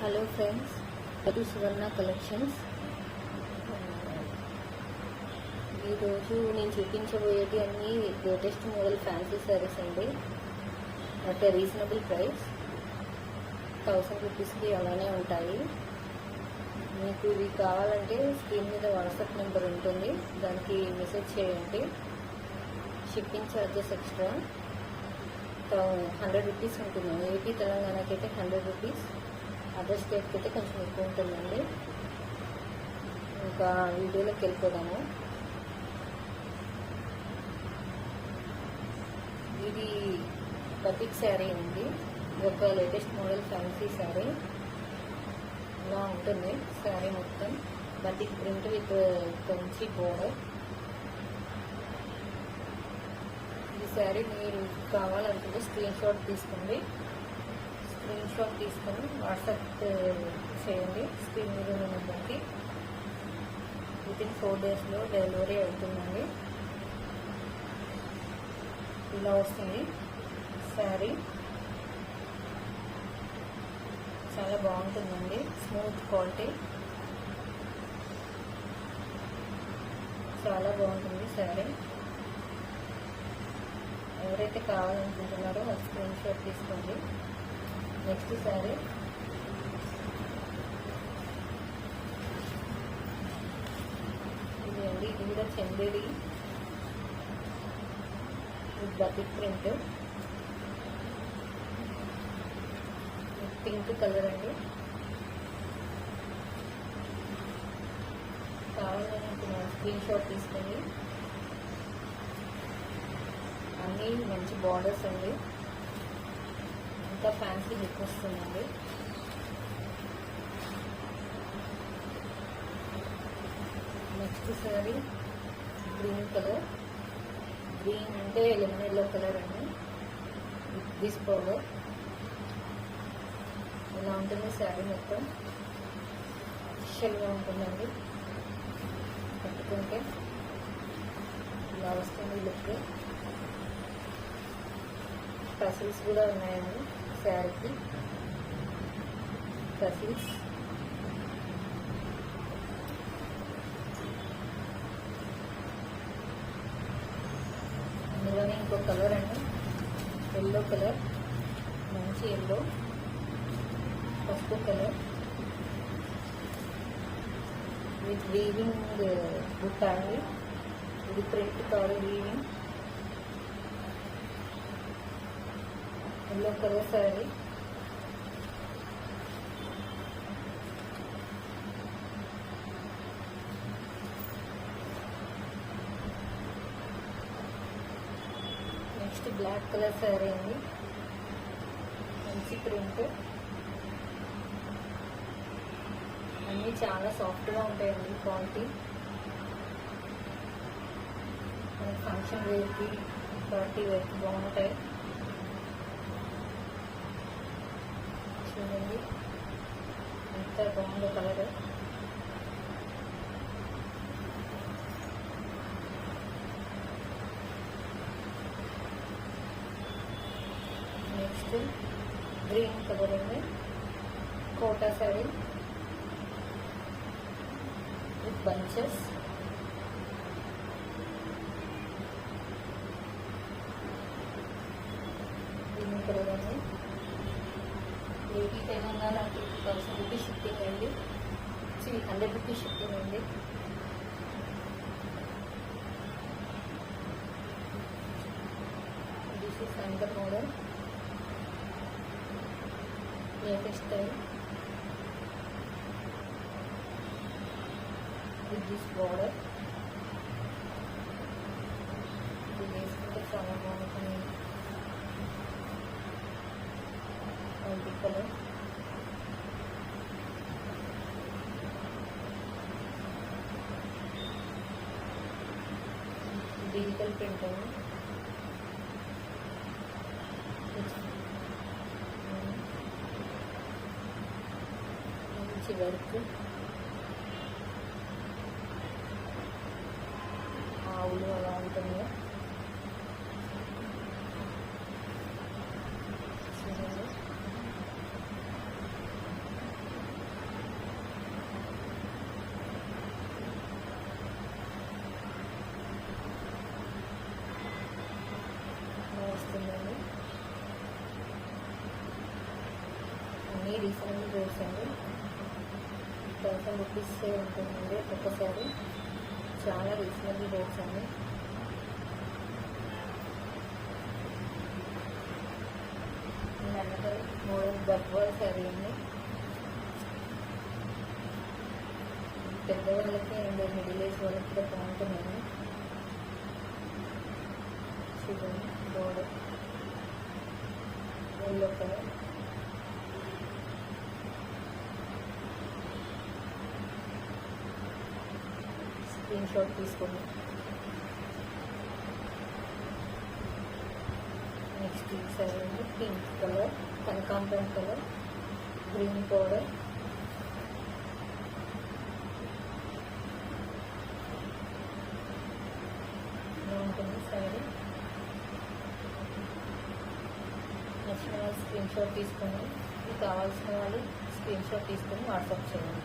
Hello friends, welcome to Suvarna collections. ఈరోజు నేను చూపించబోయేది అన్ని లేటెస్ట్ మోడల్ ఫ్యాన్సీ శారీస్ అండి. అట్ రీజనబుల్ ప్రైస్, 1000 రూపీస్కి అలానే ఉంటాయి. మీకు ఇవి కావాలంటే స్క్రీన్ మీద వాట్సాప్ నెంబర్ ఉంటుంది, దానికి మెసేజ్ చేయండి. షిప్పింగ్ ఛార్జెస్ ఎక్స్ట్రా 100 రూపీస్ ఉంటుంది. ఏపీ తెలంగాణకి అయితే 100 రూపీస్, అదర్ స్టేట్కి అయితే కొంచెం ఎక్కువ ఉంటుందండి. ఇంకా వీడియోలోకి వెళ్ళిపోదాము. ఇది బతిక్ శారీ అండి. ఇది ఒక లేటెస్ట్ మోడల్ ఫ్యాన్సీ శారీ. ఇలా ఉంటుంది శారీ మొత్తం. Batik print with Kanchi border. ఈ శారీ మీరు కావాలనుకుంటే స్క్రీన్ షాట్ తీసుకోండి. స్క్రీన్ షాట్ తీసుకొని వాట్సాప్ చేయండి స్క్రీన్ మీద ఉన్న నెంబర్కి. వితిన్ 4 డేస్లో డెలివరీ అవుతుందండి. ఇలా వస్తుంది శారీ. చాలా బాగుంటుందండి, స్మూత్ క్వాలిటీ, చాలా బాగుంటుంది శారీ. ఎవరైతే కావాలనుకుంటున్నారో ఆ స్క్రీన్ షాట్ తీసుకోండి. నెక్స్ట్ శారీ ఇది అండి. ఇది కూడా Chanderi with batik print, pink colour అండి. కావాలనుకున్నాను స్క్రీన్ షాట్ తీసుకొని. అన్నీ మంచి బార్డర్స్ అండి, ఇంకా ఫ్యాన్సీ లుక్ వస్తుందండి. Next sari green colour. Green అంటే లెమన్ ఎల్లో కలర్ అండి. దిస్ పౌడర్ ఇలా ఉంటుంది శారీ మొత్తం. అఫిషియల్గా ఉంటుందండి. కట్టుకుంటే ఇలా వస్తుంది లుక్. టసిల్స్ కూడా ఉన్నాయండి శారీకి. టసిల్స్ అందులోనే ఇంకో కలర్ అండి, ఎల్లో కలర్, మంచి ఎల్లో, పసుపు కలర్ విత్ వీవింగ్ బుట్ట అండి. ఇది ప్రింట్ కాదు, weaving. Yellow colour sari. Next black colour sari అండి, మంచి ప్రింట్. అన్నీ చాలా సాఫ్ట్గా ఉంటాయండి, క్వాలిటీ. మనకి ఫంక్షన్ వేర్కి, పార్టీ వేర్కి బాగుంటాయి. చూడండి ఎంత బాగుందో కలర్. నెక్స్ట్ గ్రీన్ కలర్ అండి, Kota sari with bunches. Green colour అండి. ఏపీ తెలంగాణ 1000 రూపీస్ షిప్పింగ్ అండి. 100 రూపీస్ షిప్పింగ్ అండి. This is under model, latest style with this border. ఇది వేసుకుంటే చాలా బాగుంటుంది. Multi colour. డిజిటల్ ప్రింట్ అండి. మంచి వర్క్, ఆవులు అలా ఉంటుంది. చూడండి అన్నీ రీజనబుల్ రేట్స్ అండి. 1000 రూపీస్ ఉంటుందండి ఒక్కొక్కసారి. చాలా రీజనబుల్ రేట్స్ అండి. అనదర్ మోడల్ గద్వాల్ శారీ అండి. పెద్దవాళ్ళకి అండ్ మిడిల్ ఏజ్ వాళ్ళకి కూడా బాగుంటుందండి. చూడండి border yellow colour. Screen shot తీసుకోండి. నెక్స్ట్ ఈ సారీ అండి, పింక్ కలర్, కనకాంబరం కలర్, గ్రీన్ పౌడర్, ఉంటుంది సారీ. నచ్చిన వాళ్ళు స్క్రీన్ షాట్ తీసుకొని, మీకు కావాల్సిన వాళ్ళు స్క్రీన్ షాట్ తీసుకొని వాట్సాప్ చేయండి.